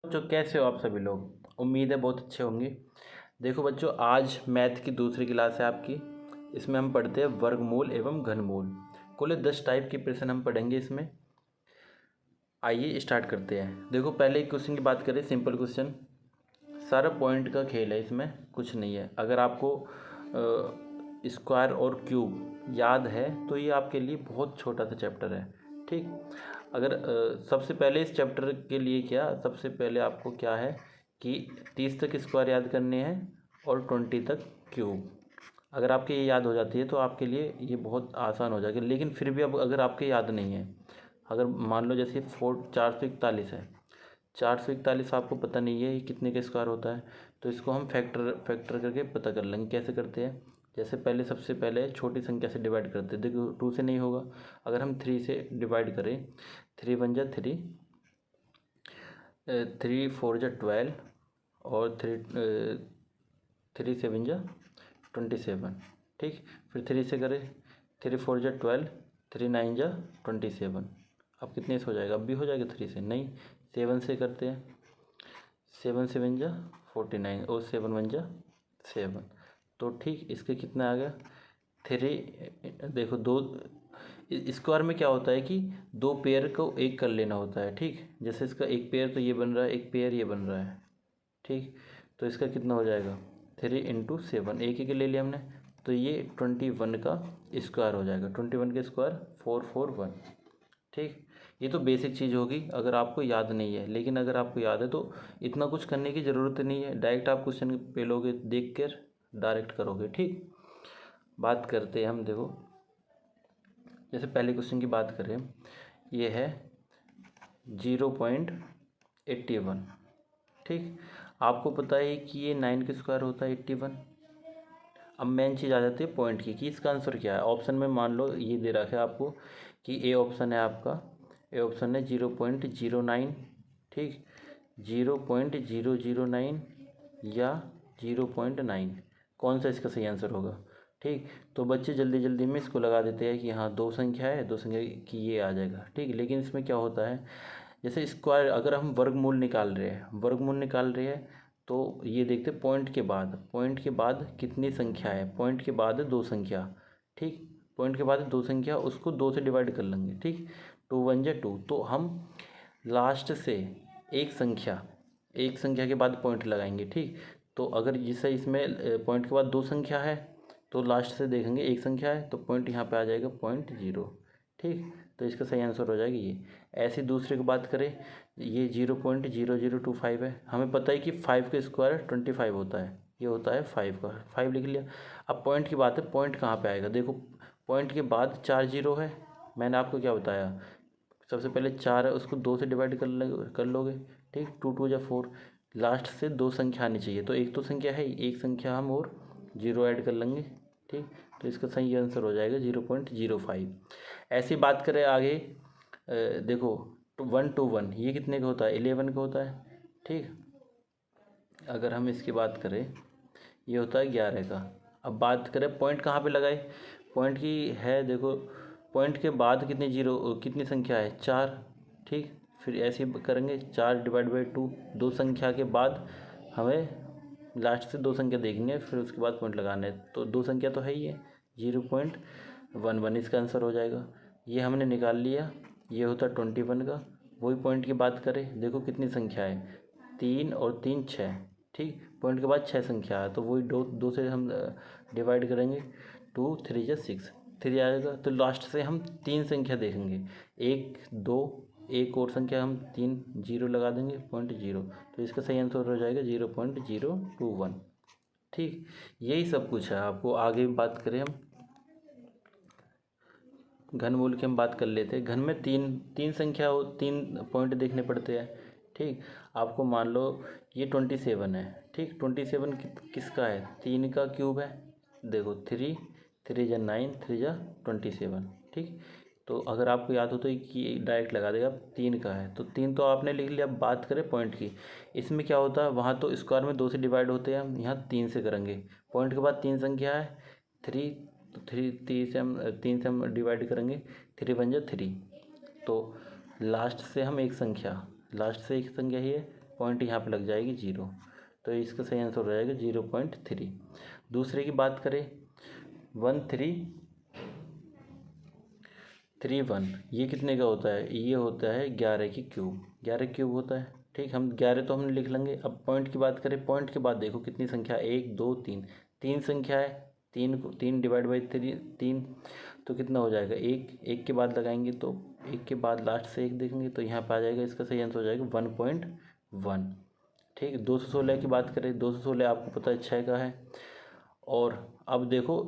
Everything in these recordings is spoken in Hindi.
बच्चों कैसे हो आप सभी लोग। उम्मीद है बहुत अच्छे होंगे। देखो बच्चों, आज मैथ की दूसरी क्लास है आपकी। इसमें हम पढ़ते हैं वर्गमूल एवं घनमूल। कुल 10 टाइप के प्रश्न हम पढ़ेंगे इसमें। आइए स्टार्ट करते हैं। देखो, पहले एक क्वेश्चन की बात करें, सिंपल क्वेश्चन। सारा पॉइंट का खेल है, इसमें कुछ नहीं है। अगर आपको स्क्वायर और क्यूब याद है तो ये आपके लिए बहुत छोटा सा चैप्टर है। ठीक। अगर सबसे पहले इस चैप्टर के लिए सबसे पहले आपको क्या है कि 30 तक स्क्वायर याद करने हैं और 20 तक क्यूब। अगर आपके ये याद हो जाती है तो आपके लिए ये बहुत आसान हो जाएगा। लेकिन फिर भी अब अगर आपके याद नहीं है, अगर मान लो जैसे 441 है, 441 आपको पता नहीं है ये कितने का स्क्वायर होता है, तो इसको हम फैक्टर करके पता कर लेंगे। कैसे करते हैं, जैसे पहले सबसे पहले छोटी संख्या से डिवाइड करते हैं। देखो 2 से नहीं होगा, अगर हम 3 से डिवाइड करें, 3 वन जा 3, 3 4 जा 12 और 3 7 जा 27। ठीक। फिर 3 से करें, 3 4 जा 12, 3 9 जा 27। अब कितने से हो जाएगा, अब भी हो जाएगा 3 से नहीं, 7 से करते हैं। 7 7 जा 49 और 7 1 जा 7। तो ठीक, इसके कितना आ गया 3। देखो दो स्क्वायर में क्या होता है कि दो पेयर को एक कर लेना होता है। ठीक। जैसे इसका एक पेयर तो ये बन रहा है, एक पेयर ये बन रहा है। ठीक। तो इसका कितना हो जाएगा 3 इंटू 7, एक एक ले लिया हमने, तो ये 21 का स्क्वायर हो जाएगा। 21 का स्क्वायर 441। ठीक। ये तो बेसिक चीज़ होगी अगर आपको याद नहीं है। लेकिन अगर आपको याद है तो इतना कुछ करने की ज़रूरत नहीं है, डायरेक्ट आप क्वेश्चन पे लोगे, देख कर डायरेक्ट करोगे। ठीक। बात करते हैं हम। देखो, जैसे पहले क्वेश्चन की बात करें, ये है 0.81। ठीक। आपको पता है कि ये 9 का स्क्वायर होता है 81। अब मेन चीज़ आ जाती है पॉइंट की कि इसका आंसर क्या है। ऑप्शन में मान लो ये दे रखा है आपको कि ए ऑप्शन है आपका, ए ऑप्शन है 0.09। ठीक। 0.009 या 0.9, कौन सा इसका सही आंसर होगा। ठीक। तो बच्चे जल्दी जल्दी में इसको लगा देते हैं कि हाँ दो संख्या है, दो संख्या की ये आ जाएगा। ठीक। लेकिन इसमें क्या होता है, जैसे स्क्वायर अगर हम वर्गमूल निकाल रहे हैं, तो ये देखते हैं पॉइंट के बाद कितनी संख्या है। पॉइंट के बाद है दो संख्या। ठीक। पॉइंट के बाद दो संख्या, उसको 2 से डिवाइड कर लेंगे। ठीक। 2 1 जा 2, तो हम लास्ट से एक संख्या के बाद पॉइंट लगाएंगे। ठीक। तो अगर जैसे इसमें पॉइंट के बाद दो संख्या है तो लास्ट से देखेंगे एक संख्या है, तो पॉइंट यहाँ पे आ जाएगा 0.0। ठीक। तो इसका सही आंसर हो जाएगा ये। ऐसी दूसरे की बात करें, ये 0.0025 है। हमें पता है कि 5 का स्क्वायर 25 होता है, ये होता है 5 का, 5 लिख लिया। अब पॉइंट की बात है, पॉइंट कहाँ पे आएगा। देखो पॉइंट के बाद 4 जीरो है, मैंने आपको क्या बताया, सबसे पहले 4 है उसको 2 से डिवाइड कर लोगे। ठीक। 2 2 जा 4, लास्ट से दो संख्या आनी चाहिए, तो एक तो संख्या है, एक संख्या हम और जीरो ऐड कर लेंगे। ठीक। तो इसका सही आंसर हो जाएगा 0.05। ऐसी बात करें आगे, देखो 1 to 1 ये कितने का होता है, 11 का होता है। ठीक। अगर हम इसकी बात करें, ये होता है 11 का। अब बात करें पॉइंट कहाँ पे लगाए, पॉइंट की है, देखो पॉइंट के बाद कितने जीरो, कितनी संख्या है 4। ठीक। फिर ऐसे ही करेंगे 4 डिवाइड बाई 2, दो संख्या के बाद हमें लास्ट से दो संख्या देखनी है, फिर उसके बाद पॉइंट लगाना है। तो दो संख्या तो है ही है, 0.11 इसका आंसर हो जाएगा। ये हमने निकाल लिया, ये होता है 21 का। वही पॉइंट की बात करें, देखो कितनी संख्या है, 3 और 3 6। ठीक। पॉइंट के बाद 6 संख्या है, तो वही दो से हम डिवाइड करेंगे, 2 3 जा 6, 3 आएगा। तो लास्ट से हम तीन संख्या देखेंगे, 1 2, एक और संख्या हम 3 जीरो लगा देंगे, 0.0। तो इसका सही आंसर हो जाएगा 0.021। ठीक। यही सब कुछ है। आपको आगे बात करें हम घनमूल की, हम बात कर लेते हैं। घन में तीन तीन संख्या हो, तीन पॉइंट देखने पड़ते हैं। ठीक। आपको मान लो ये 27 है। ठीक। 27 किसका है, 3 का क्यूब है। देखो 3 3 जा 9, 3 जा 27। ठीक। तो अगर आपको याद हो तो कि डायरेक्ट लगा देगा, 3 का है तो 3 तो आपने लिख लिया। अब बात करें पॉइंट की, इसमें क्या होता है, वहाँ तो स्क्वायर में 2 से डिवाइड होते हैं, हम यहाँ 3 से करेंगे। पॉइंट के बाद तीन संख्या है 3, तो 3 से हम डिवाइड करेंगे, 3 1 जा 3। तो लास्ट से एक संख्या ही है पॉइंट यहाँ पे लग जाएगी 0, तो इसका सही आंसर हो जाएगा 0.3। दूसरे की बात करें 1331, ये कितने का होता है? ये होता है 11 की क्यूब, 11 क्यूब होता है। ठीक, हम 11 तो हमने लिख लेंगे। अब पॉइंट की बात करें, पॉइंट के बाद देखो कितनी संख्या, 1 2 3, 3 संख्या है, 3 डिवाइड बाई 3, तो कितना हो जाएगा? 1 के बाद लगाएंगे तो 1 के बाद लास्ट से 1 देखेंगे तो यहाँ पे आ जाएगा, इसका सही आंसर हो जाएगा 1.1। ठीक, 216 की बात करें, 216 आपको पता है 6 का है। और अब देखो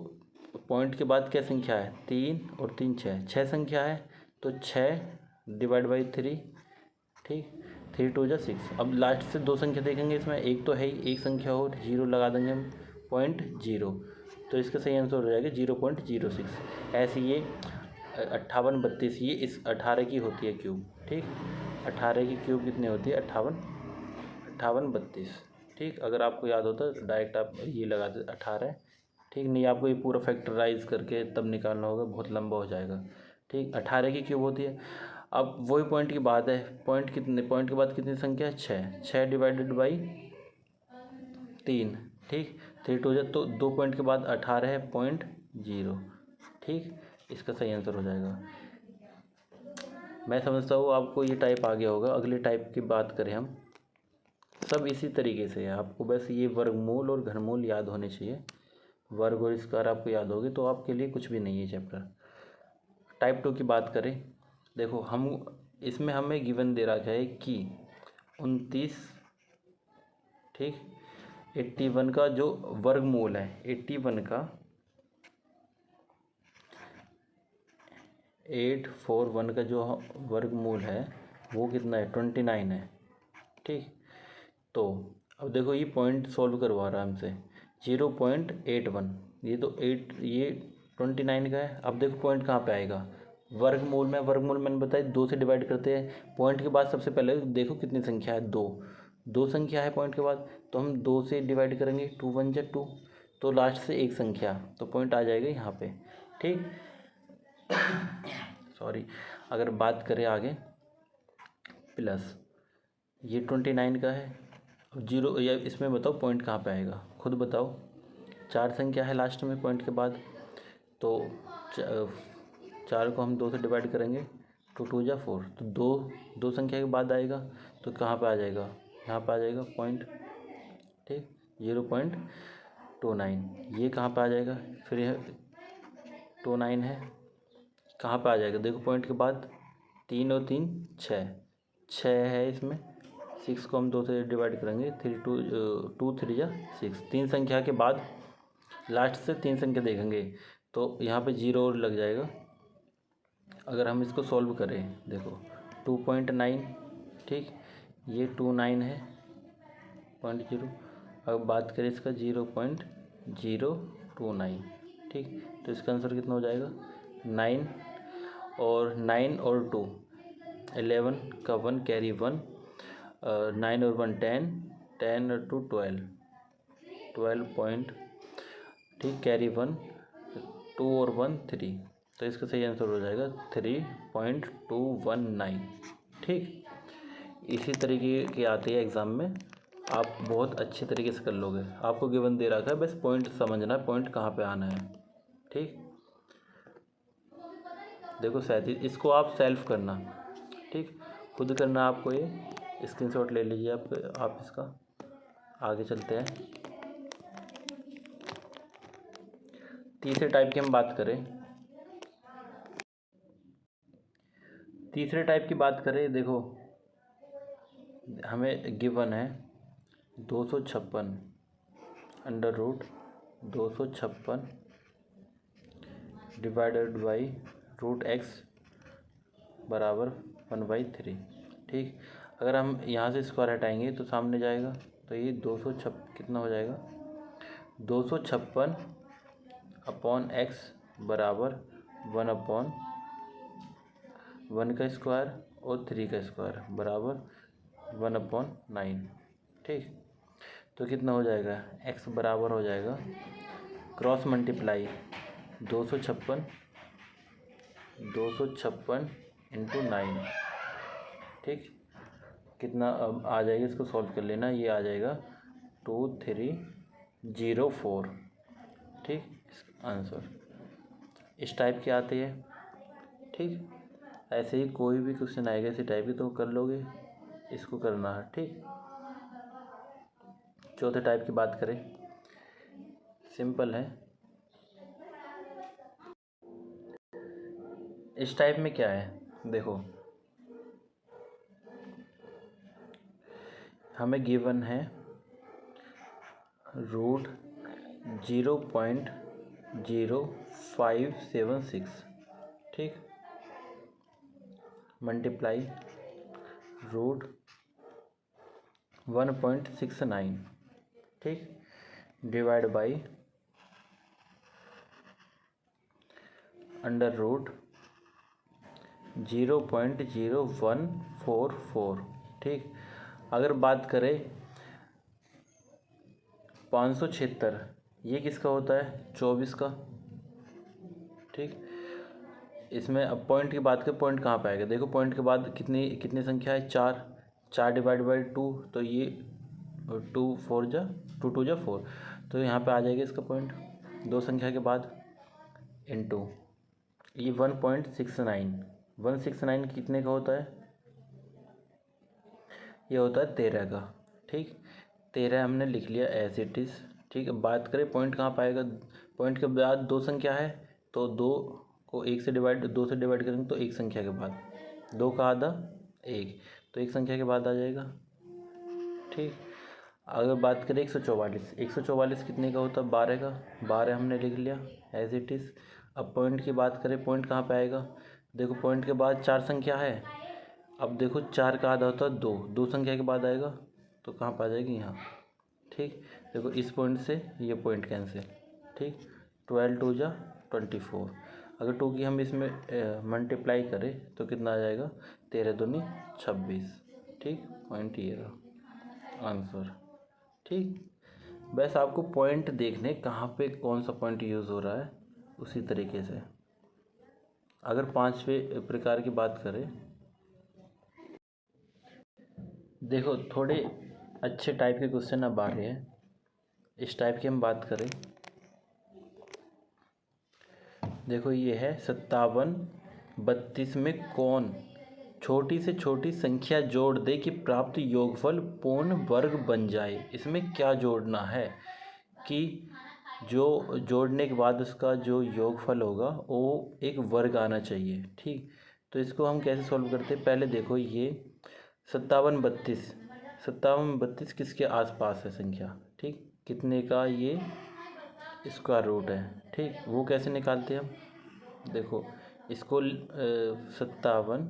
पॉइंट के बाद क्या संख्या है? 3 और 3 6 संख्या है, तो 6 डिवाइड बाई 3। ठीक, 3 2 जा 6। अब लास्ट से 2 संख्या देखेंगे, इसमें एक तो है ही, एक संख्या और 0 लगा देंगे हम 0.0, तो इसका सही आंसर हो जाएगा 0.06। ऐसे ये 58 32, ये इस 18 की होती है क्यूब। ठीक, 18 की क्यूब कितनी होती है? 58 32। ठीक, अगर आपको याद होता है तो डायरेक्ट आप ये लगा दे 18। ठीक, नहीं आपको ये पूरा फैक्टराइज करके तब निकालना होगा, बहुत लंबा हो जाएगा। ठीक, 18 की क्यूब होती है। अब वही पॉइंट की बात है, पॉइंट के बाद कितनी संख्या है? 6 डिवाइडेड बाई 3। ठीक, 3 2 जा, तो 2 पॉइंट के बाद 18 है 0.0। ठीक, इसका सही आंसर हो जाएगा। मैं समझता हूँ आपको ये टाइप आ गया होगा। अगले टाइप की बात करें हम, सब इसी तरीके से है, आपको बस ये वर्गमूल और घनमूल याद होने चाहिए। वर्ग और स्क्वायर आपको याद होगी तो आपके लिए कुछ भी नहीं है चैप्टर। टाइप 2 की बात करें, देखो हम इसमें हमें गिवन दे रखा है कि 29, ठीक, 81 का जो वर्गमूल है, 81 का 841 का जो वर्गमूल है वो कितना है? 29 है। ठीक, तो अब देखो ये पॉइंट सॉल्व करवा रहा है हमसे 0.81, ये तो 29 का है। अब देखो पॉइंट कहाँ पे आएगा? वर्गमूल में, वर्गमूल मैंने बताया 2 से डिवाइड करते हैं। पॉइंट के बाद सबसे पहले देखो कितनी संख्या है? 2 संख्या है पॉइंट के बाद, तो हम 2 से डिवाइड करेंगे, 2 1 जा 2, तो लास्ट से एक संख्या, तो पॉइंट आ जाएगा यहाँ पे। ठीक, सॉरी। अगर बात करें आगे, प्लस ये 29 का है, 0, या इसमें बताओ पॉइंट कहाँ पे आएगा? खुद बताओ। 4 संख्या है लास्ट में पॉइंट के बाद, तो 4 को हम 2 से डिवाइड करेंगे, 2 2 जा 4, तो 2 संख्या के बाद आएगा, तो कहाँ पे आ जाएगा? यहाँ पे आ जाएगा पॉइंट। ठीक, 0.29, ये कहाँ पे आ जाएगा? फिर यह 29 है, कहाँ पे आ जाएगा? देखो पॉइंट के बाद 3 और 3 6 है इसमें, 6 को हम 2 से डिवाइड करेंगे, 2 3 जा 6, 3 संख्या के बाद लास्ट से 3 संख्या देखेंगे, तो यहाँ पे 0 और लग जाएगा। अगर हम इसको सॉल्व करें, देखो 2.9, ठीक, ये 29 है 0.0। अब बात करें इसका 0.029, ठीक, तो इसका आंसर कितना हो जाएगा? 9 और 2, 11 का 1 कैरी 1, 9 और 1 10, 10 और 2 12 पॉइंट, ठीक, कैरी 1, 2 और 1 3, तो इसका सही आंसर हो जाएगा 3.219। ठीक, इसी तरीके के आते हैं एग्ज़ाम में, आप बहुत अच्छे तरीके से कर लोगे। आपको गिवन दे रखा है, बस पॉइंट समझना है, पॉइंट कहाँ पे आना है। ठीक, देखो 37, इसको आप सेल्फ करना, ठीक, खुद करना आपको। ये स्क्रीनशॉट ले लीजिए आप इसका। आगे चलते हैं। तीसरे टाइप की हम बात करें, तीसरे टाइप की बात करें, देखो हमें गिवन है 256 under root 256 divided by root x बराबर 1/3। ठीक, अगर हम यहाँ से स्क्वायर हटाएंगे तो सामने जाएगा, तो ये 256 कितना हो जाएगा? 256 अपॉन x बराबर 1/1 का स्क्वायर और 3 का स्क्वायर बराबर 1/9। ठीक, तो कितना हो जाएगा? x बराबर हो जाएगा क्रॉस मल्टीप्लाई 256 इंटू 9, ठीक, कितना अब आ जाएगा, इसको सॉल्व कर लेना। ये आ जाएगा 2304। ठीक, आंसर इस टाइप की आती है। ठीक, ऐसे ही कोई भी क्वेश्चन आएगा इसी टाइप की तो कर लोगे, इसको करना है। ठीक, चौथे टाइप की बात करें, सिंपल है। इस टाइप में क्या है, देखो हमें गिवन है रूट 0.0576। ठीक, मल्टीप्लाई रूट 1.69। ठीक, डिवाइड बाई अंडर रूट 0.0144। ठीक, अगर बात करें 576, ये किसका होता है, 24 का। ठीक, इसमें अब पॉइंट की बात करें, पॉइंट कहाँ पे आएगा, देखो पॉइंट के बाद कितनी कितनी संख्या है, 4। 4 डिवाइड बाई 2, तो ये 2 4 तो यहाँ पे आ जाएगा इसका पॉइंट 2 संख्या के बाद इनटू ये 1.69। 169 कितने का होता है, ये होता है 13 का। ठीक, 13 हमने लिख लिया एज इट इज़। ठीक है, बात करें पॉइंट कहाँ पाएगा, पॉइंट के बाद 2 संख्या है तो 2 को 2 से डिवाइड करेंगे तो 1 संख्या के बाद, 2 का आधा 1, तो 1 संख्या के बाद आ जाएगा। ठीक, अगर बात करें 144 कितने का होता है, 12 का। 12 हमने लिख लिया एज इट इज़। अब पॉइंट की बात करें, पॉइंट कहाँ पे आएगा, देखो पॉइंट के बाद 4 संख्या है। अब देखो 4 का आधा होता है 2, 2 संख्या के बाद आएगा तो कहाँ पर आ जाएगी, यहाँ। ठीक, देखो इस पॉइंट से ये पॉइंट कैंसिल। ठीक, 12 2 जा 24। अगर 2 की हम इसमें मल्टीप्लाई करें तो कितना आ जाएगा, 13 दूनी 26। ठीक, पॉइंट ये रहा आंसर। ठीक, बस आपको पॉइंट देखने कहाँ पे कौन सा पॉइंट यूज़ हो रहा है, उसी तरीके से। अगर 5वें प्रकार की बात करें, देखो थोड़े अच्छे टाइप के क्वेश्चन अब आ रहे हैं। इस टाइप की हम बात करें, देखो ये है 57 32 में कौन छोटी से छोटी संख्या जोड़ दे कि प्राप्त योगफल पूर्ण वर्ग बन जाए। इसमें क्या जोड़ना है कि जो जोड़ने के बाद उसका जो योगफल होगा वो एक वर्ग आना चाहिए। ठीक, तो इसको हम कैसे सॉल्व करते हैं, पहले देखो ये 57 32 किसके आसपास है संख्या। ठीक, कितने का ये स्क्वायर रूट है। ठीक, वो कैसे निकालते हैं हम, देखो इसको 57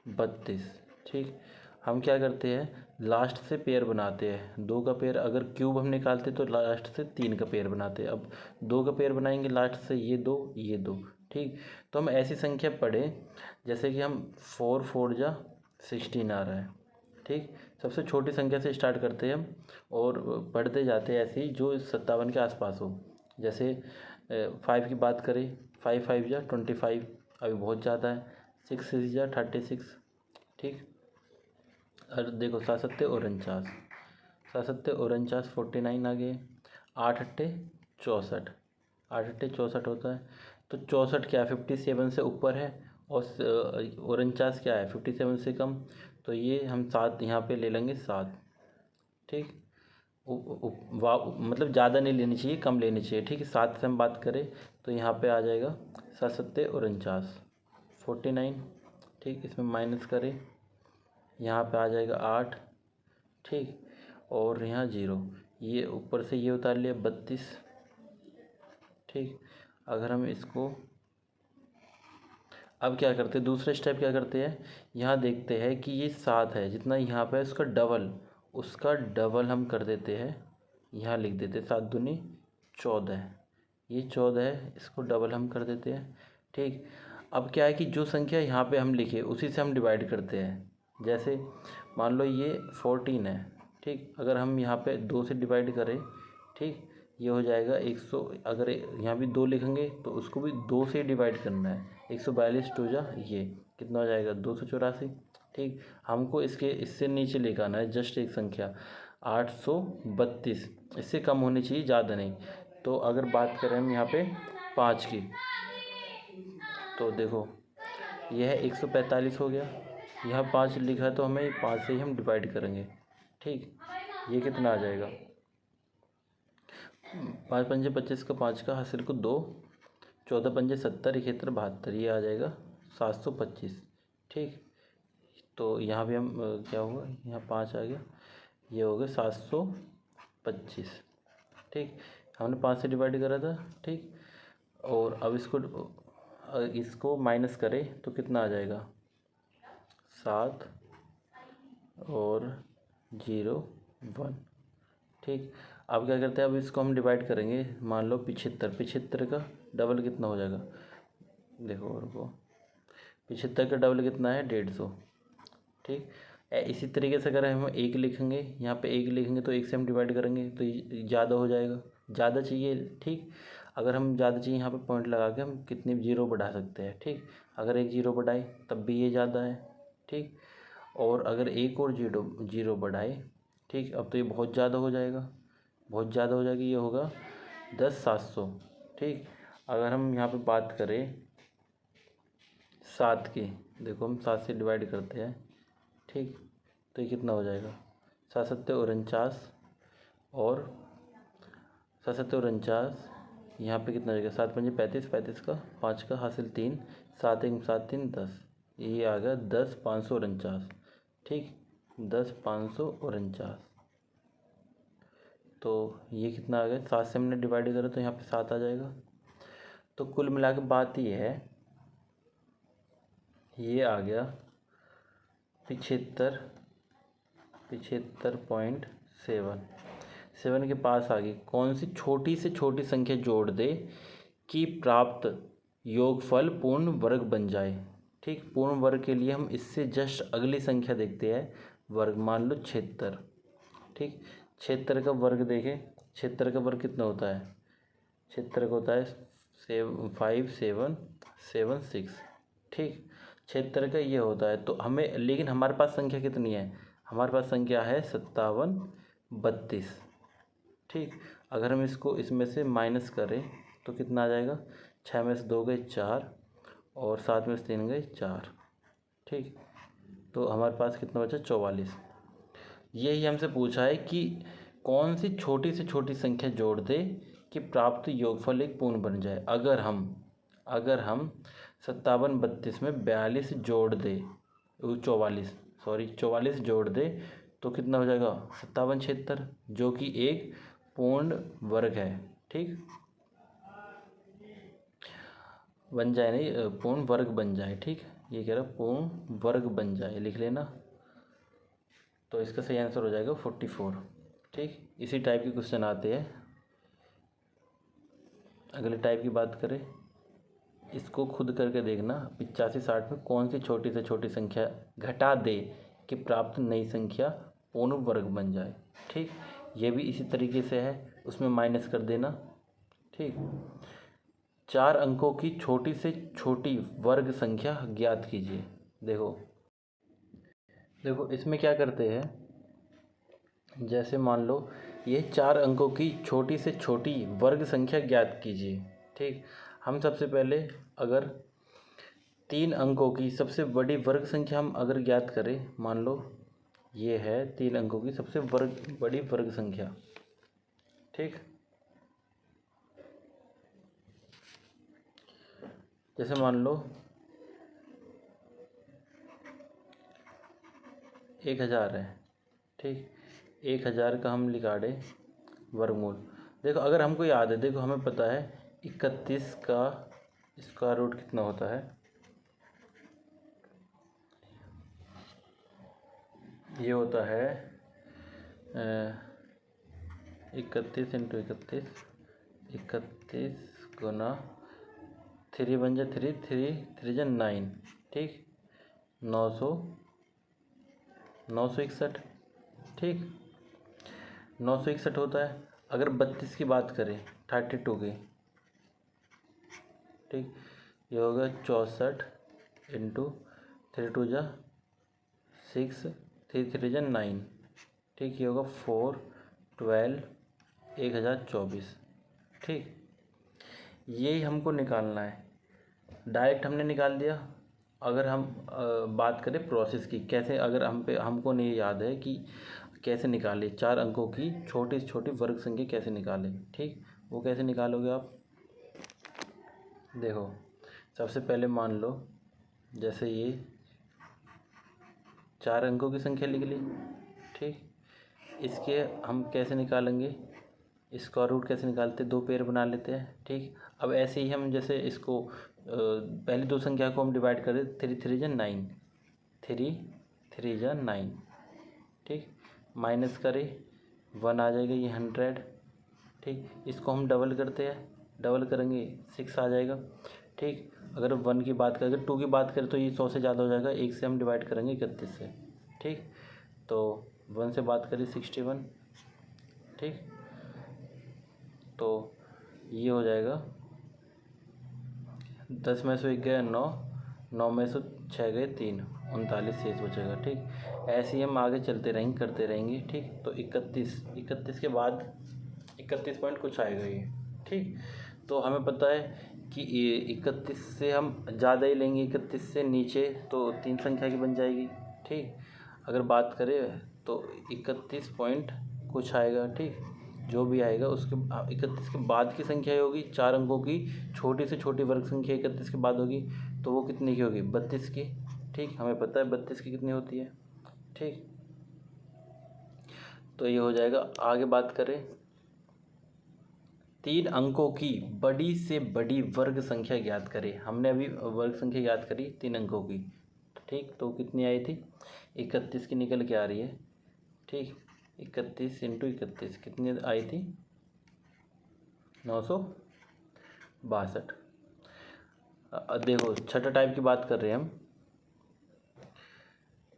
32। ठीक, हम क्या करते हैं, लास्ट से पेयर बनाते हैं, 2 का पेयर। अगर क्यूब हम निकालते तो लास्ट से 3 का पेयर बनाते हैं। अब 2 का पेयर बनाएंगे लास्ट से, ये 2 ये 2। ठीक, तो हम ऐसी संख्या पढ़े जैसे कि हम 4 4 जा 16 आ रहा है। ठीक, सबसे छोटी संख्या से स्टार्ट करते हैं हम और बढ़ते जाते हैं ऐसे ही जो 57 के आसपास हो। जैसे 5 की बात करें, 5 5 जा 25, अभी बहुत ज़्यादा है। 6 6 जा 36। ठीक, और देखो 7 7 49, 7 7 49 49 आ गए। 8 8 64, 8 8 64 होता है। तो 64 क्या है, 57 से ऊपर है और 49 क्या है, 57 से कम। तो ये हम 7 यहाँ पे ले लेंगे 7। ठीक, मतलब ज़्यादा नहीं लेनी चाहिए, कम लेनी चाहिए। ठीक है, 7 से हम बात करें तो यहाँ पे आ जाएगा 7 7 49 49। ठीक, इसमें माइनस करें, यहाँ पे आ जाएगा 8। ठीक, और यहाँ 0, ये ऊपर से ये उतार लिया 32। ठीक, अगर हम इसको अब क्या करते हैं, दूसरा स्टेप क्या करते हैं, यहाँ देखते हैं कि ये 7 है, जितना यहाँ पे उसका डबल हम कर देते हैं, यहाँ लिख देते हैं 7 दूनी 14। ये 14 है, इसको डबल हम कर देते हैं। ठीक, अब क्या है कि जो संख्या यहाँ पे हम लिखे उसी से हम डिवाइड करते हैं। जैसे मान लो ये 14 है। ठीक, अगर हम यहाँ पे 2 से डिवाइड करें, ठीक, ये हो जाएगा 100। अगर यहाँ भी 2 लिखेंगे तो उसको भी 2 से डिवाइड करना है। 142 2 जा ये कितना हो जाएगा 284। ठीक, हमको इससे नीचे लेकर आना है, जस्ट एक संख्या 832, इससे कम होनी चाहिए, ज़्यादा नहीं। तो अगर बात करें हम यहाँ पे 5 की, तो देखो यह 145 हो गया, यहाँ 5 लिखा है तो हमें 5 से ही हम डिवाइड करेंगे। ठीक, ये कितना आ जाएगा, 5 पंजे 25 का 5 का हासिल को 2, 14 पंजे 70, 71 72, ये आ जाएगा 725। ठीक, तो यहाँ भी हम क्या होगा, यहाँ 5 आ गया, ये हो गया 725। ठीक, हमने 5 से डिवाइड करा था। ठीक, और अब इसको माइनस करें तो कितना आ जाएगा, 7 और 0 1। ठीक, अब क्या करते हैं, अब इसको हम डिवाइड करेंगे, मान लो 75 का डबल कितना हो जाएगा, देखो और को 75 का डबल कितना है, 150। ठीक, इसी तरीके से अगर हम 1 लिखेंगे, यहाँ पे 1 लिखेंगे तो 1 से हम डिवाइड करेंगे तो ज़्यादा हो जाएगा, ज़्यादा चाहिए। ठीक, अगर हम ज़्यादा चाहिए, यहाँ पे पॉइंट लगा के हम कितने जीरो बढ़ा सकते हैं। ठीक, अगर 1 जीरो बढ़ाए तब भी ये ज़्यादा है। ठीक, और अगर एक और जीरो बढ़ाए, ठीक, अब तो ये बहुत ज़्यादा हो जाएगा, बहुत ज़्यादा हो जाएगी, ये होगा 10,700। ठीक, अगर हम यहाँ पे बात करें 7 की, देखो हम 7 से डिवाइड करते हैं। ठीक, तो ये कितना हो जाएगा, 7 7 49, और 7 7 49, यहाँ पे कितना हो जाएगा, 7 पंजे 35, 35 का 5 का हासिल 3, 7 1 7 3 10, ये आ गया 10,549। ठीक, 10,549, तो ये कितना आ गया, 7 से हमने डिवाइड करा तो यहाँ पे 7 आ जाएगा। तो कुल मिला के बात ये है, ये आ गया 75.7 के पास आ गई। कौन सी छोटी से छोटी संख्या जोड़ दे कि प्राप्त योगफल पूर्ण वर्ग बन जाए। ठीक, पूर्ण वर्ग के लिए हम इससे जस्ट अगली संख्या देखते हैं, वर्ग, मान लो 76। ठीक, 76 का वर्ग देखें, 76 का वर्ग कितना होता है, 76 का होता है 5776। ठीक, 76 का ये होता है, तो हमें, लेकिन हमारे पास संख्या कितनी है, हमारे पास संख्या है 5732। ठीक, अगर हम इसको इसमें से माइनस करें तो कितना आ जाएगा, 6 में से 2 गए 4, और 7 में से 3 गए 4। ठीक, तो हमारे पास कितना बचा, 44। यही हमसे पूछा है कि कौन सी छोटी से छोटी संख्या जोड़ दे कि प्राप्त योगफल एक पूर्ण बन जाए। अगर हम 5732 में 42 जोड़ दे, 44 जोड़ दे तो कितना हो जाएगा, 5776, जो कि एक पूर्ण वर्ग है। ठीक, बन जाए, नहीं, पूर्ण वर्ग बन जाए। ठीक, ये कह रहा पूर्ण वर्ग बन जाए, लिख लेना। तो इसका सही आंसर हो जाएगा 44। ठीक, इसी टाइप के क्वेश्चन आते हैं। अगले टाइप की बात करें, इसको खुद करके देखना, 85-60 में कौन सी छोटी से छोटी संख्या घटा दे कि प्राप्त नई संख्या पूर्ण वर्ग बन जाए। ठीक, ये भी इसी तरीके से है, उसमें माइनस कर देना। ठीक, 4 अंकों की छोटी से छोटी वर्ग संख्या ज्ञात कीजिए। देखो इसमें क्या करते हैं, जैसे मान लो ये 4 अंकों की छोटी से छोटी वर्ग संख्या ज्ञात कीजिए। ठीक, हम सबसे पहले अगर 3 अंकों की सबसे बड़ी वर्ग संख्या हम अगर ज्ञात करें, मान लो ये है 3 अंकों की सबसे बड़ी वर्ग संख्या। ठीक, जैसे मान लो 1000 है। ठीक, 1000 का हम निकाले वर्गमूल। देखो अगर हमको याद है, देखो हमें पता है 31 का स्क्वायर रूट कितना होता है, ये होता है 31 इंटू 31 गुना 3 बन जाए 3 3 जा 9। ठीक, 961। ठीक, 961 होता है। अगर 32 की बात करें, 32 की, ठीक, ये होगा 64 इंटू 3 2 जा 6, 3 3 जा 9, ठीक। ये होगा 4 12 1024, ठीक। यही हमको निकालना है। डायरेक्ट हमने निकाल दिया। अगर हम बात करें प्रोसेस की, कैसे, अगर हमको नहीं याद है कि कैसे निकालें 4 अंकों की छोटी से छोटी वर्ग संख्या कैसे निकालें, ठीक। वो कैसे निकालोगे आप, देखो सबसे पहले मान लो जैसे ये 4 अंकों की संख्या लिख ली, ठीक। इसके हम कैसे निकालेंगे, स्क्वायर रूट कैसे निकालते, 2 पेयर बना लेते हैं, ठीक। अब ऐसे ही हम जैसे इसको पहली 2 संख्या को हम डिवाइड करें, 3 3 जा 9, 3 3 जा 9, ठीक। माइनस करें 1 आ जाएगा, ये 100, ठीक। इसको हम डबल करते हैं, डबल करेंगे 6 आ जाएगा, ठीक। अगर 1 की बात करें, 2 की बात करें तो ये 100 से ज़्यादा हो जाएगा, 1 से हम डिवाइड करेंगे 31 से, ठीक। तो 1 से बात करें 61, ठीक। तो ये हो जाएगा 10 में से 1 गया 9, 9 में से 6 गए 3, 39 शेष बचेगा, ठीक। ऐसे ही हम आगे चलते रहेंगे, करते रहेंगे, ठीक। तो 31 के बाद 31 पॉइंट कुछ आएगा ये, ठीक। तो हमें पता है कि ये 31 से हम ज़्यादा ही लेंगे, 31 से नीचे तो 3 संख्या की बन जाएगी, ठीक। अगर बात करें तो 31 पॉइंट कुछ आएगा, ठीक। जो भी आएगा उसके 31 के बाद की संख्या होगी 4 अंकों की छोटी से छोटी वर्ग संख्या 31 के बाद होगी, तो वो कितनी की होगी, 32 की, ठीक। हमें पता है 32 की कितनी होती है, ठीक। तो ये हो जाएगा। आगे बात करें 3 अंकों की बड़ी से बड़ी वर्ग संख्या ज्ञात करें। हमने अभी वर्ग संख्या ज्ञात करी 3 अंकों की, ठीक। तो कितनी आई थी, 31 की निकल के आ रही है, ठीक। 31 × 31 कितनी आई थी, 962। देखो छठा टाइप की बात कर रहे हैं हम।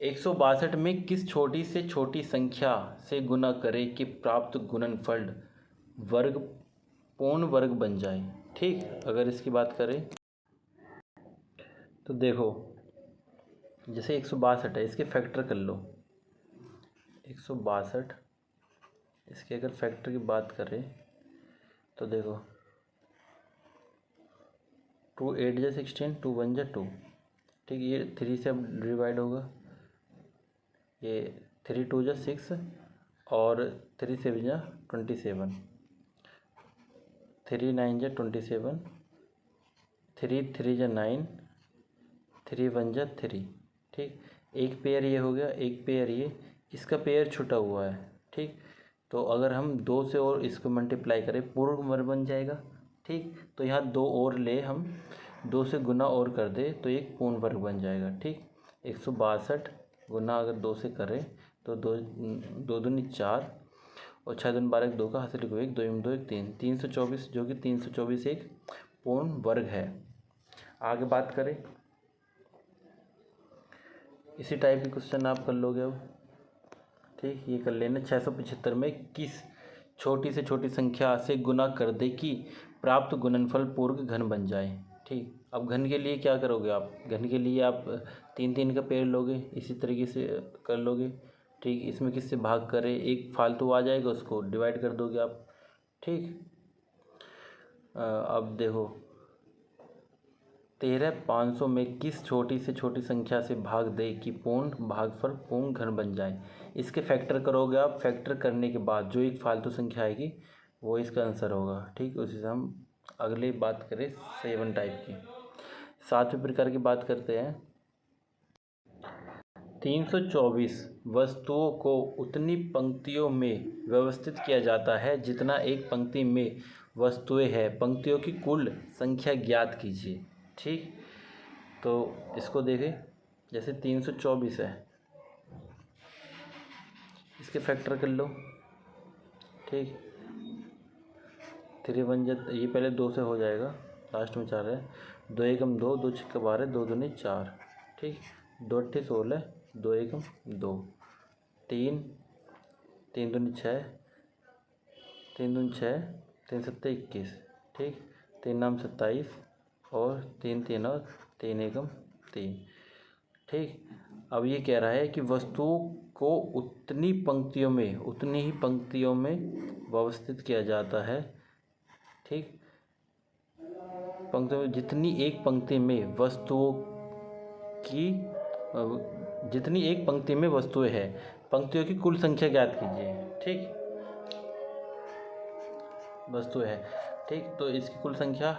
162 में किस छोटी से छोटी संख्या से गुना करें कि प्राप्त गुणनफल वर्ग पूर्ण वर्ग बन जाए, ठीक। अगर इसकी बात करें तो देखो जैसे 162 है, इसके फैक्टर कर लो, 162 इसके अगर फैक्टर की बात करें तो देखो 2 8 जा 16, 2 1 जा 2, ठीक। ये 3 से अब डिवाइड होगा, ये 3 2 जा 6 और 3 7 जा 27, 3 9 जा 27, 3 3 जा 9, 3 1 जा 3, ठीक। एक पेयर ये हो गया, एक पेयर ये, इसका पेयर छुटा हुआ है, ठीक। तो अगर हम 2 से और इसको मल्टीप्लाई करें पूर्ण वर्ग बन जाएगा, ठीक। तो यहाँ 2 और ले हम 2 से गुना और कर दे तो एक पूर्ण वर्ग बन जाएगा, ठीक। 162 गुना अगर 2 से करें तो 2 2 दूनी 4 और 6 दूनी 12, 2 का हासिल को 1, 2 2 1 3, 324, जो कि 324 एक पूर्ण वर्ग है। आगे बात करें इसी टाइप के क्वेश्चन आप कर लोगे अब, ठीक। ये कर लेना। 675 में किस छोटी से छोटी संख्या से गुना कर दे कि प्राप्त गुणनफल पूर्ण घन बन जाए, ठीक। अब घन के लिए क्या करोगे आप, घन के लिए आप 3 3 का पेड़ लोगे, इसी तरीके से कर लोगे, ठीक। इसमें किससे भाग करें, एक फालतू आ जाएगा उसको डिवाइड कर दोगे आप, ठीक। अब देखो 13 500 में किस छोटी से छोटी संख्या से भाग दे कि पूर्ण भागफल पूर्ण घन बन जाए। इसके फैक्टर करोगे आप, फैक्टर करने के बाद जो एक फालतू संख्या आएगी वो इसका आंसर होगा, ठीक। उसी से हम अगली बात करें 7 टाइप की। 7वें प्रकार की बात करते हैं। 324 वस्तुओं को उतनी पंक्तियों में व्यवस्थित किया जाता है जितना एक पंक्ति में वस्तुएं हैं। पंक्तियों की कुल संख्या ज्ञात कीजिए, ठीक। तो इसको देखें, जैसे 324 है, इसके फैक्टर कर लो, ठीक। 3 1 ये पहले 2 से हो जाएगा, लास्ट में 4 है, 2 1 2, 2 6 12, 2 दूनी 4, ठीक। 2 8 16, 2 1 2, 3 3 दूनी 6, 3 दूनी 6, 3 7 21, ठीक। 3 नाम 27 और 3 3 और 3 1 3, ठीक। अब ये कह रहा है कि वस्तुओं को उतनी ही पंक्तियों में व्यवस्थित किया जाता है। ठीक, पंक्तियों में जितनी एक पंक्ति में वस्तुएं हैं, पंक्तियों की कुल संख्या ज्ञात कीजिए। ठीक, वस्तु है। ठीक, तो इसकी कुल संख्या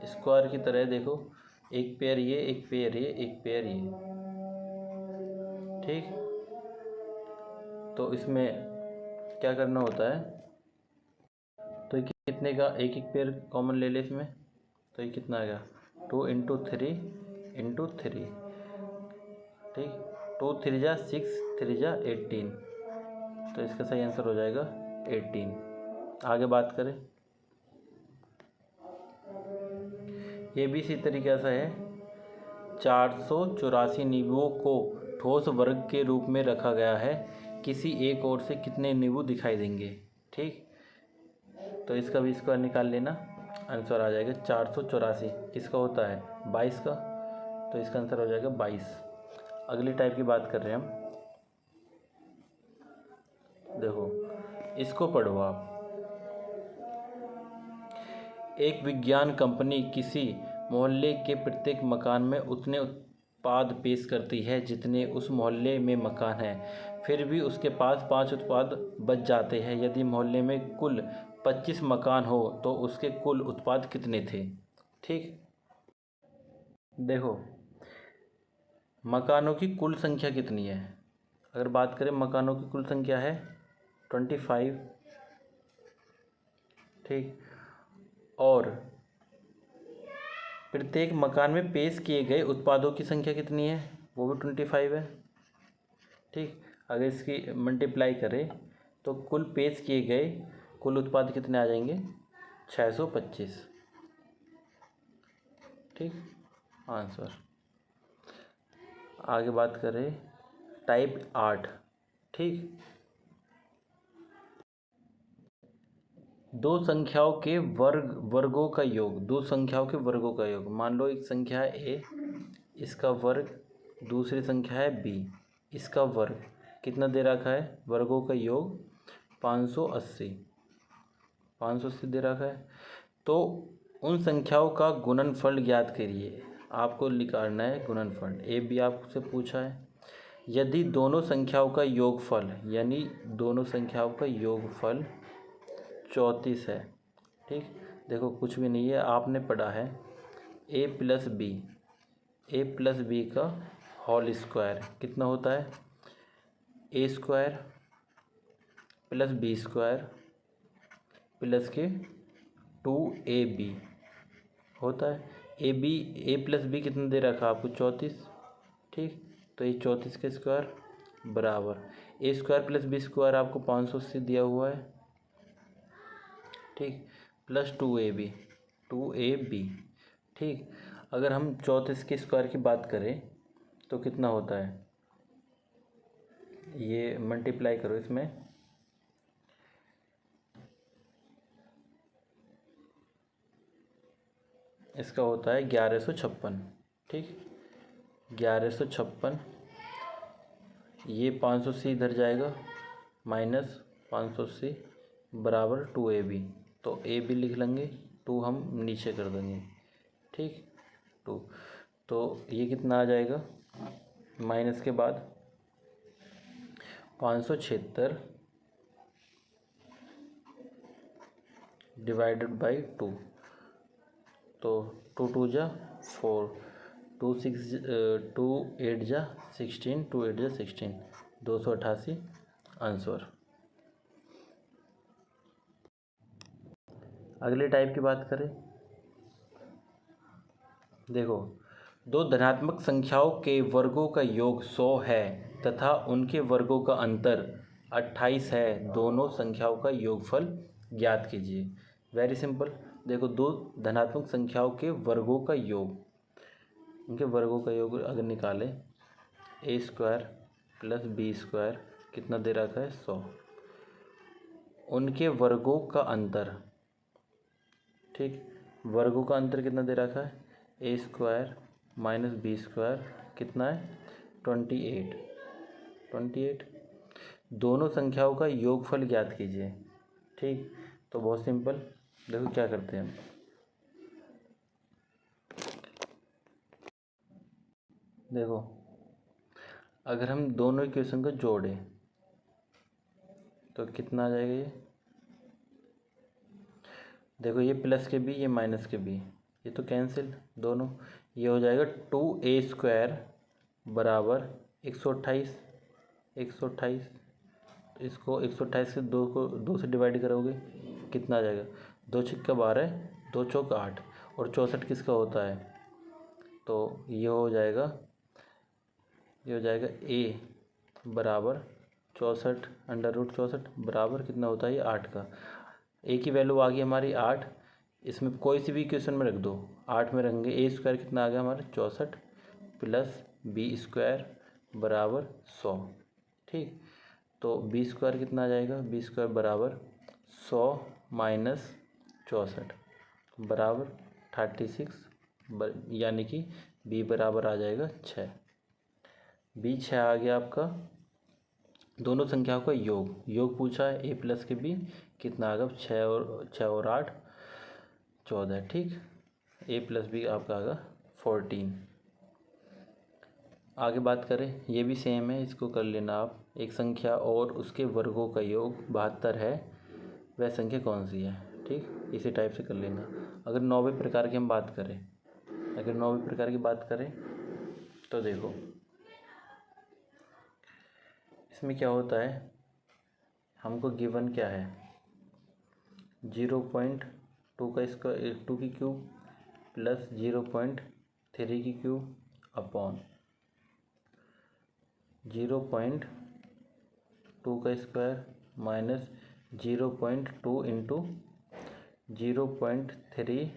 स्क्वायर की तरह देखो, एक पेयर ये, एक पेयर ये, एक पेयर ये। ठीक, तो इसमें क्या करना होता है, तो कितने का एक एक पेयर कॉमन ले ले इसमें, तो ये कितना आ गया 2 इंटू 3 ठीक, 2 3 जा 6, 3 जा 18, तो इसका सही आंसर हो जाएगा 18। आगे बात करें, ये भी इसी तरीके से है। 484 नींबुओं को ठोस वर्ग के रूप में रखा गया है, किसी एक ओर से कितने नींबू दिखाई देंगे। ठीक, तो इसका भी स्क्वायर निकाल लेना, आंसर आ जाएगा 484। किसका होता है 22 का, तो इसका आंसर हो जाएगा 22। अगली टाइप की बात कर रहे हैं हम, देखो इसको पढ़ो आप। एक विज्ञान कंपनी किसी मोहल्ले के प्रत्येक मकान में उतने उत्पाद पेश करती है जितने उस मोहल्ले में मकान हैं, फिर भी उसके पास 5 उत्पाद बच जाते हैं। यदि मोहल्ले में कुल 25 मकान हो तो उसके कुल उत्पाद कितने थे। ठीक, देखो मकानों की कुल संख्या कितनी है, अगर बात करें मकानों की कुल संख्या है 25। ठीक, और प्रत्येक मकान में पेश किए गए उत्पादों की संख्या कितनी है, वो भी 25 है। ठीक, अगर इसकी मल्टीप्लाई करें तो कुल पेश किए गए कुल उत्पाद कितने आ जाएंगे 625। ठीक, आंसर। आगे बात करें टाइप 8। ठीक, दो संख्याओं के वर्गों का योग। मान लो एक संख्या है ए, इसका वर्ग, दूसरी संख्या है बी, इसका वर्ग। कितना दे रखा है, वर्गों का योग 580 दे रखा है। तो उन संख्याओं का गुणनफल ज्ञात करिए। आपको निकालना है गुणनफल, ए बी आपसे पूछा है। यदि दोनों संख्याओं का योगफल, यानी दोनों संख्याओं का योगफल 34 है। ठीक, देखो कुछ भी नहीं है, आपने पढ़ा है ए प्लस बी का होल स्क्वायर कितना होता है, A square plus B square plus के 2ab होता है। ए प्लस बी कितना दे रखा आपको 34। ठीक, तो ये 34 के स्क्वायर बराबर ए स्क्वायर प्लस बी स्क्वायर आपको 580 दिया हुआ है। ठीक, प्लस 2ab। ठीक, अगर हम 34 के स्क्वायर की बात करें तो कितना होता है, ये मल्टीप्लाई करो इसमें, इसका होता है 1156। ठीक, 1156, ये 580 इधर जाएगा, माइनस 580 बराबर 2ab। तो ab लिख लेंगे, 2 हम नीचे कर देंगे। ठीक, 2, तो ये कितना आ जाएगा, माइनस के बाद 576 डिवाइडेड बाई 2, तो 2 2 जा 4, 2 8 जा 16, 2 8 जा 16, 288 आंसर। अगले टाइप की बात करें, देखो दो धनात्मक संख्याओं के वर्गों का योग 100 है तथा उनके वर्गों का अंतर 28 है, दोनों संख्याओं का योगफल ज्ञात कीजिए। वेरी सिंपल, देखो दो धनात्मक संख्याओं के वर्गों का योग, उनके वर्गों का योग अगर निकालें, ए स्क्वायर प्लस बी स्क्वायर कितना दे रखा है 100, उनके वर्गों का अंतर। ठीक, वर्गों का अंतर कितना दे रखा है, A square minus B square कितना है 28 दोनों संख्याओं का योगफल ज्ञात कीजिए। ठीक, तो बहुत सिंपल, देखो क्या करते हैं हम। देखो अगर हम दोनों इक्वेशन को जोड़ें तो कितना आ जाएगा ये। देखो ये प्लस के बी, ये माइनस के बी, ये तो कैंसिल दोनों। ये हो जाएगा 2a² बराबर 128। इसको 128 से 2 को 2 से डिवाइड करोगे कितना आ जाएगा। 2 छक्का 12, 2 चौक 8 और 64 किसका होता है। तो ये हो जाएगा a बराबर 64 √64 बराबर कितना होता है ये 8 का। a की वैल्यू आ गई हमारी 8, इसमें कोई सी भी इक्वेशन में रख दो 8 में रखेंगे। a² कितना आ गया हमारा 64 प्लस b² बराबर 100। ठीक, तो b² कितना आ जाएगा, b² बराबर 100 माइनस 64 बराबर 36, यानी कि b बराबर आ जाएगा 6। b 6 आ गया आपका। दोनों संख्याओं का योग पूछा है, a प्लस के b कितना आ गया 6 और 8 14। ठीक, a प्लस b आपका आ गया 14। आगे बात करें, ये भी सेम है, इसको कर लेना आप। एक संख्या और उसके वर्गों का योग 72 है, वह संख्या कौन सी है। ठीक, इसी टाइप से कर लेना। अगर 9वें प्रकार की हम बात करें, तो देखो इसमें क्या होता है, हमको गिवन क्या है 0.2 का स्क्वायर 2 की क्यूब प्लस 0.3 की क्यूब अपॉन 0.2 का स्क्वायर माइनस 0.2 इंटू 0.3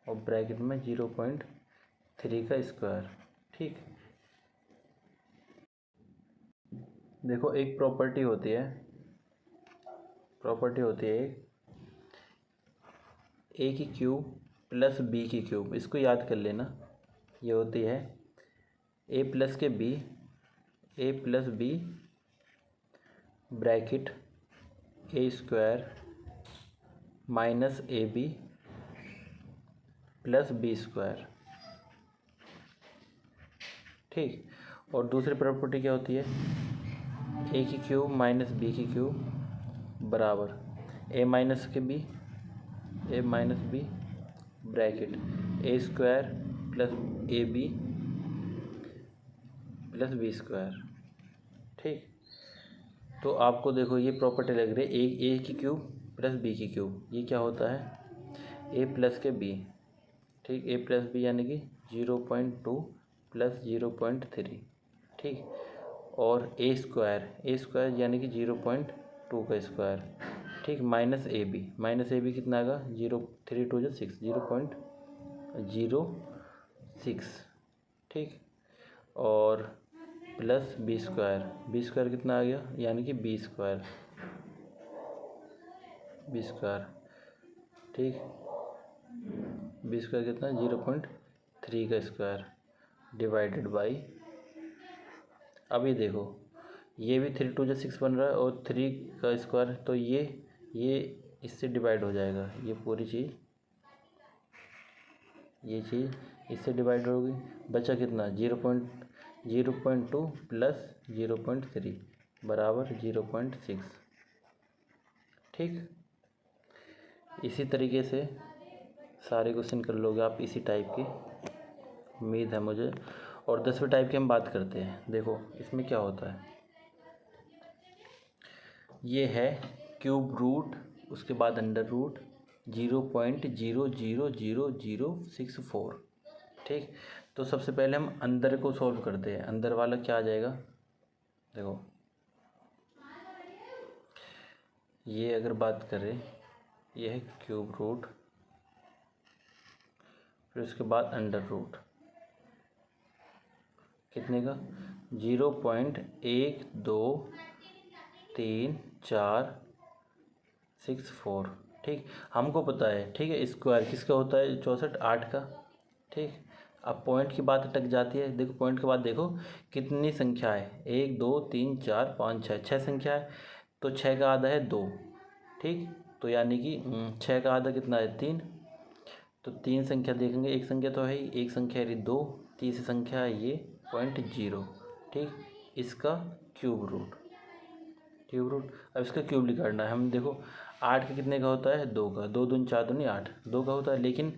और ब्रैकेट में 0.3 का स्क्वायर। ठीक, देखो एक प्रॉपर्टी होती है ए की क्यूब प्लस बी की क्यूब, इसको याद कर लेना। ये होती है A plus B bracket a² minus ab plus b²। ठीक, और दूसरी प्रॉपर्टी क्या होती है, ए की क्यूब माइनस बी की क्यूब बराबर a minus B bracket a² plus ab plus b²। ठीक, तो आपको देखो ये प्रॉपर्टी लग रही है ए की क्यूब प्लस बी की क्यूब, ये क्या होता है a प्लस के b। ठीक, a प्लस बी यानी कि 0.2 प्लस 0.3। ठीक, और a² यानी कि 0.2 का स्क्वायर। ठीक, माइनस ए बी कितना आएगा 3 2 6 0.06। ठीक, और प्लस b² कितना आ गया यानी कि b²। ठीक, b² कितना 0.3 का स्क्वायर डिवाइडेड बाई, अभी देखो ये भी 3 2 6 बन रहा है और 3 का स्क्वायर, तो ये इससे डिवाइड हो जाएगा। ये पूरी चीज़ इससे डिवाइड होगी, बचा कितना 0.2 प्लस 0.3 बराबर 0.6। ठीक, इसी तरीके से सारे क्वेश्चन कर लोगे आप इसी टाइप की, उम्मीद है मुझे। और 10वें टाइप की हम बात करते हैं। देखो इसमें क्या होता है, ये है क्यूब रूट, उसके बाद अंडर रूट 0.00064। ठीक, तो सबसे पहले हम अंदर को सॉल्व करते हैं। अंदर वाला क्या आ जाएगा, देखो ये अगर बात करें, ये है क्यूब रूट, फिर उसके बाद अंडर रूट कितने का 0.123464। ठीक, हमको पता है। ठीक है, स्क्वायर किसका होता है 64 8 का। ठीक, अब पॉइंट की बात अटक जाती है। देखो पॉइंट के बाद देखो कितनी संख्या है, 1 2 3 4 5 6, 6 संख्या है। तो 6 का आधा है 2, ठीक। तो यानी कि 6 का आधा कितना है 3। तो 3 संख्या देखेंगे, एक संख्या तो है ही, एक संख्या है 2, तीसरी संख्या है ये .0, ठीक। इसका क्यूब रूट, अब इसका क्यूब निकालना है हम। देखो 8 का कितने का होता है 2 का, 2 दूनी 4 दूनी 8, 2 का होता है। लेकिन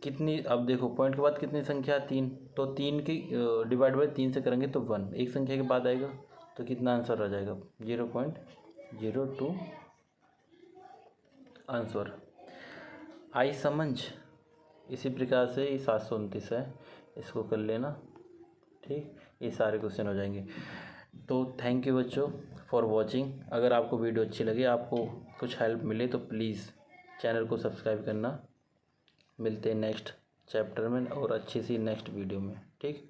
कितनी, अब देखो पॉइंट के बाद कितनी संख्या 3, तो 3 की डिवाइड बाई 3 से करेंगे तो 1, एक संख्या के बाद आएगा तो कितना आंसर आ जाएगा 0.02 आंसर। आई समझ। इसी प्रकार से ये 729 है, इसको कर लेना, ठीक। ये सारे क्वेश्चन हो जाएंगे। तो थैंक यू बच्चों फॉर वॉचिंग। अगर आपको वीडियो अच्छी लगे, आपको कुछ हेल्प मिले तो प्लीज़ चैनल को सब्सक्राइब करना। मिलते हैं नेक्स्ट चैप्टर में और अच्छी सी नेक्स्ट वीडियो में, ठीक।